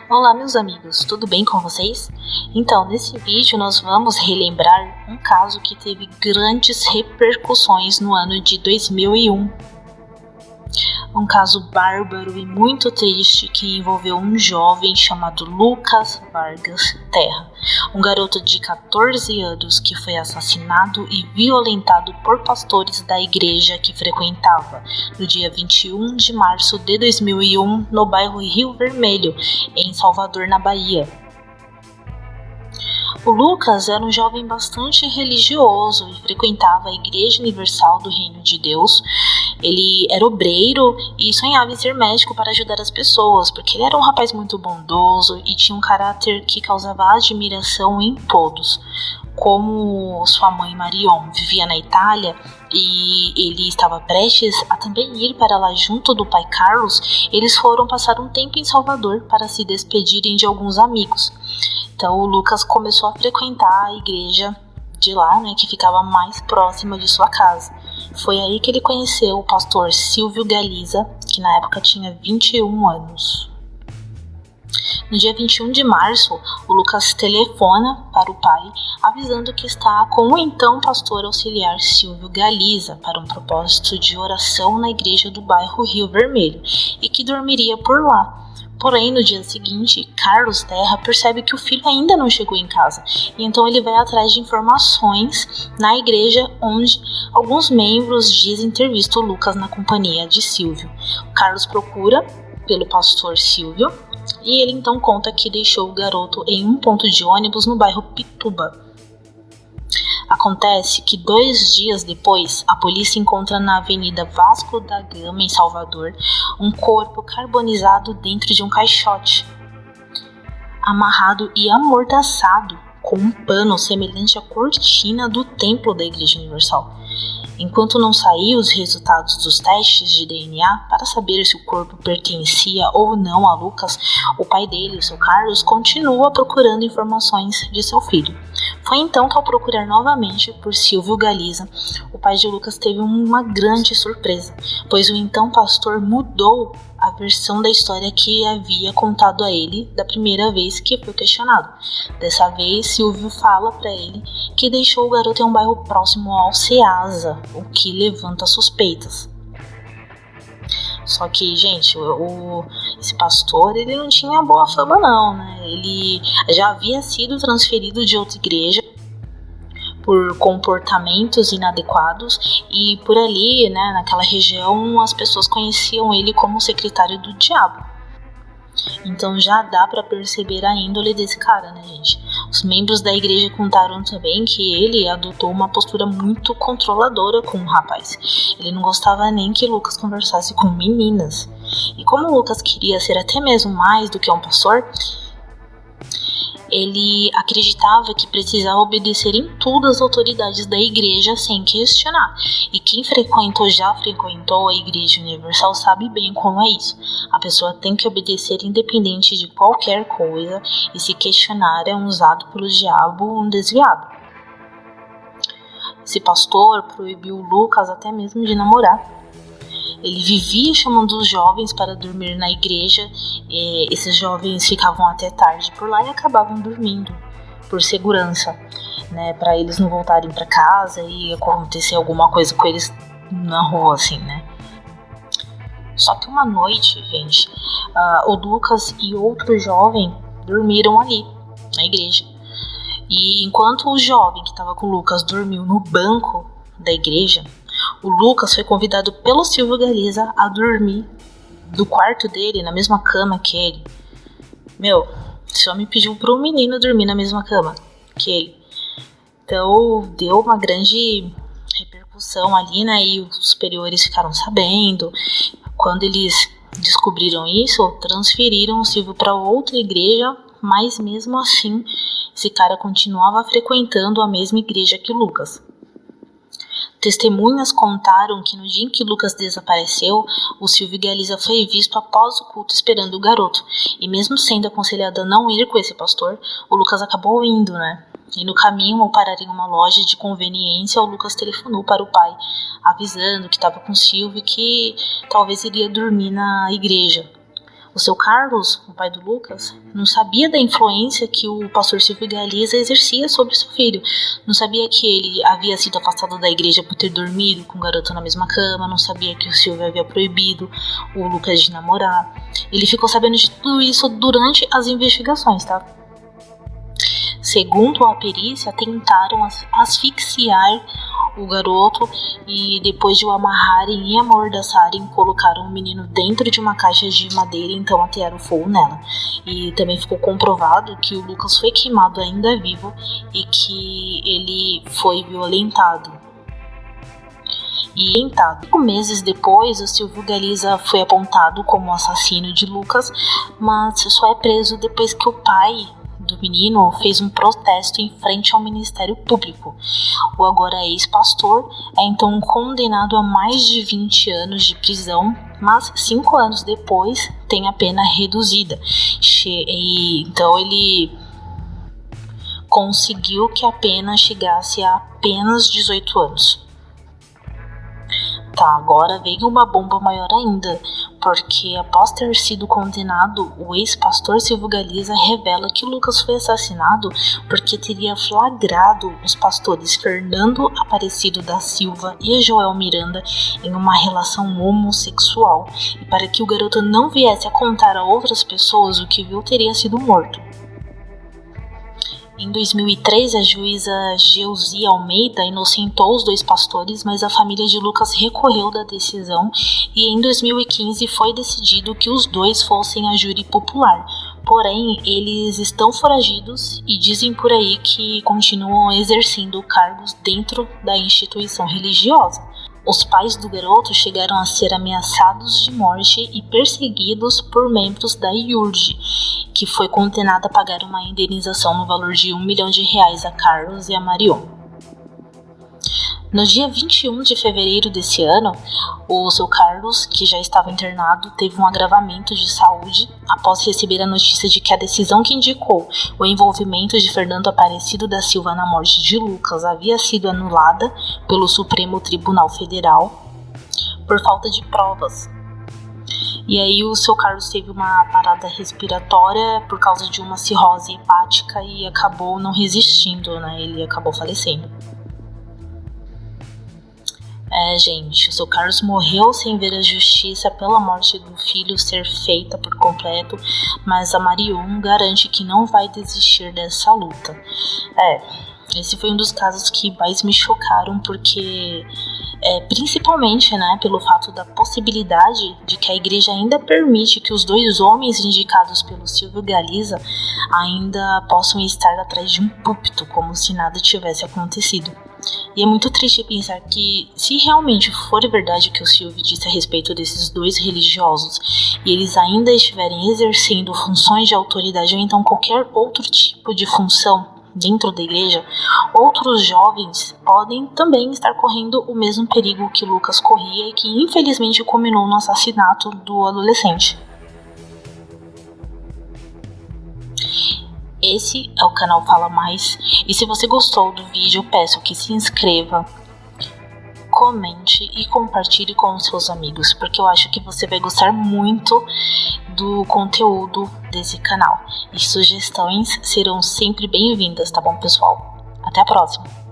Olá meus amigos, tudo bem com vocês? Então, nesse vídeo nós vamos relembrar um caso que teve grandes repercussões no ano de 2001. Um caso bárbaro e muito triste que envolveu um jovem chamado Lucas Vargas Terra, um garoto de 14 anos que foi assassinado e violentado por pastores da igreja que frequentava no dia 21 de março de 2001 no bairro Rio Vermelho, em Salvador, na Bahia. O Lucas era um jovem bastante religioso e frequentava a Igreja Universal do Reino de Deus. Ele era obreiro e sonhava em ser médico para ajudar as pessoas, porque ele era um rapaz muito bondoso e tinha um caráter que causava admiração em todos. Como sua mãe Marion vivia na Itália e ele estava prestes a também ir para lá junto do pai Carlos, eles foram passar um tempo em Salvador para se despedirem de alguns amigos. Então o Lucas começou a frequentar a igreja de lá, que ficava mais próxima de sua casa. Foi aí que ele conheceu o pastor Silvio Galiza, que na época tinha 21 anos. No dia 21 de março, o Lucas telefona para o pai, avisando que está com o então pastor auxiliar Silvio Galiza para um propósito de oração na igreja do bairro Rio Vermelho e que dormiria por lá. Porém, no dia seguinte, Carlos Terra percebe que o filho ainda não chegou em casa, e então ele vai atrás de informações na igreja, onde alguns membros dizem ter visto Lucas na companhia de Silvio. Carlos procura pelo pastor Silvio, e ele então conta que deixou o garoto em um ponto de ônibus no bairro Pituba. Acontece que 2 dias depois, a polícia encontra na Avenida Vasco da Gama, em Salvador, um corpo carbonizado dentro de um caixote, amarrado e amordaçado com um pano semelhante à cortina do templo da Igreja Universal. Enquanto não saíam os resultados dos testes de DNA para saber se o corpo pertencia ou não a Lucas, o pai dele, o seu Carlos, continua procurando informações de seu filho. Foi então que, ao procurar novamente por Silvio Galiza, o pai de Lucas teve uma grande surpresa, pois o então pastor mudou a versão da história que havia contado a ele da primeira vez que foi questionado. Dessa vez, Silvio fala para ele que deixou o garoto em um bairro próximo ao Ceasa, o que levanta suspeitas. Só que, gente, esse pastor, ele não tinha boa fama não, né? Ele já havia sido transferido de outra igreja por comportamentos inadequados e por ali, naquela região, as pessoas conheciam ele como o secretário do diabo. Então já dá para perceber a índole desse cara, gente? Os membros da igreja contaram também que ele adotou uma postura muito controladora com o rapaz. Ele não gostava nem que Lucas conversasse com meninas. E como Lucas queria ser até mesmo mais do que um pastor, ele acreditava que precisava obedecer em tudo às autoridades da igreja sem questionar. E quem já frequentou a Igreja Universal sabe bem como é isso. A pessoa tem que obedecer independente de qualquer coisa, e se questionar é um usado pelo diabo, um desviado. Esse pastor proibiu Lucas até mesmo de namorar. Ele vivia chamando os jovens para dormir na igreja. Esses jovens ficavam até tarde por lá e acabavam dormindo por segurança, para eles não voltarem para casa e acontecer alguma coisa com eles na rua, assim, Só que uma noite, gente, o Lucas e outro jovem dormiram ali na igreja. E enquanto o jovem que estava com o Lucas dormiu no banco da igreja, o Lucas foi convidado pelo Silvio Galiza a dormir do quarto dele, na mesma cama que ele. Esse homem pediu para o menino dormir na mesma cama que ele. Então deu uma grande repercussão ali, e os superiores ficaram sabendo. Quando eles descobriram isso, transferiram o Silvio para outra igreja, mas mesmo assim, esse cara continuava frequentando a mesma igreja que o Lucas. Testemunhas contaram que no dia em que Lucas desapareceu, o Silvio Galiza foi visto após o culto esperando o garoto. E mesmo sendo aconselhado a não ir com esse pastor, o Lucas acabou indo, E no caminho, ao parar em uma loja de conveniência, o Lucas telefonou para o pai, avisando que estava com Silvio e que talvez iria dormir na igreja. O seu Carlos, o pai do Lucas, não sabia da influência que o pastor Silvio Galiza exercia sobre seu filho. Não sabia que ele havia sido afastado da igreja por ter dormido com o garoto na mesma cama. Não sabia que o Silvio havia proibido o Lucas de namorar. Ele ficou sabendo de tudo isso durante as investigações, tá? Segundo a perícia, tentaram asfixiar o garoto e depois de o amarrarem e amordaçarem, colocaram o menino dentro de uma caixa de madeira e então atearam fogo nela. E também ficou comprovado que o Lucas foi queimado ainda vivo e que ele foi violentado. E 5 meses depois, o Silvio Galiza foi apontado como assassino de Lucas, mas só é preso depois que o pai do menino fez um protesto em frente ao Ministério Público. O agora ex-pastor é então condenado a mais de 20 anos de prisão, mas 5 anos depois tem a pena reduzida. Então ele conseguiu que a pena chegasse a apenas 18 anos. Tá, agora veio uma bomba maior ainda, porque após ter sido condenado, o ex-pastor Silvio Galiza revela que Lucas foi assassinado porque teria flagrado os pastores Fernando Aparecido da Silva e Joel Miranda em uma relação homossexual, e para que o garoto não viesse a contar a outras pessoas o que viu, teria sido morto. Em 2003, a juíza Geuzi Almeida inocentou os 2 pastores, mas a família de Lucas recorreu da decisão e em 2015 foi decidido que os 2 fossem a júri popular. Porém, eles estão foragidos e dizem por aí que continuam exercendo cargos dentro da instituição religiosa. Os pais do garoto chegaram a ser ameaçados de morte e perseguidos por membros da IURG, que foi condenada a pagar uma indenização no valor de R$1 milhão a Carlos e a Marion. No dia 21 de fevereiro desse ano, o seu Carlos, que já estava internado, teve um agravamento de saúde após receber a notícia de que a decisão que indicou o envolvimento de Fernando Aparecido da Silva na morte de Lucas havia sido anulada pelo Supremo Tribunal Federal por falta de provas. E aí o seu Carlos teve uma parada respiratória por causa de uma cirrose hepática e acabou não resistindo, né? Ele acabou falecendo. Gente, o seu Carlos morreu sem ver a justiça pela morte do filho ser feita por completo, mas a Marion garante que não vai desistir dessa luta. Esse foi um dos casos que mais me chocaram, porque principalmente, né, pelo fato da possibilidade de que a igreja ainda permite que os 2 homens indicados pelo Silvio Galiza ainda possam estar atrás de um púlpito, como se nada tivesse acontecido. E é muito triste pensar que, se realmente for verdade o que o Silvio disse a respeito desses 2 religiosos, e eles ainda estiverem exercendo funções de autoridade ou então qualquer outro tipo de função dentro da igreja, outros jovens podem também estar correndo o mesmo perigo que Lucas corria e que infelizmente culminou no assassinato do adolescente. Esse é o canal Fala Mais, e se você gostou do vídeo, eu peço que se inscreva, comente e compartilhe com os seus amigos, porque eu acho que você vai gostar muito do conteúdo desse canal. E sugestões serão sempre bem-vindas, tá bom, pessoal? Até a próxima!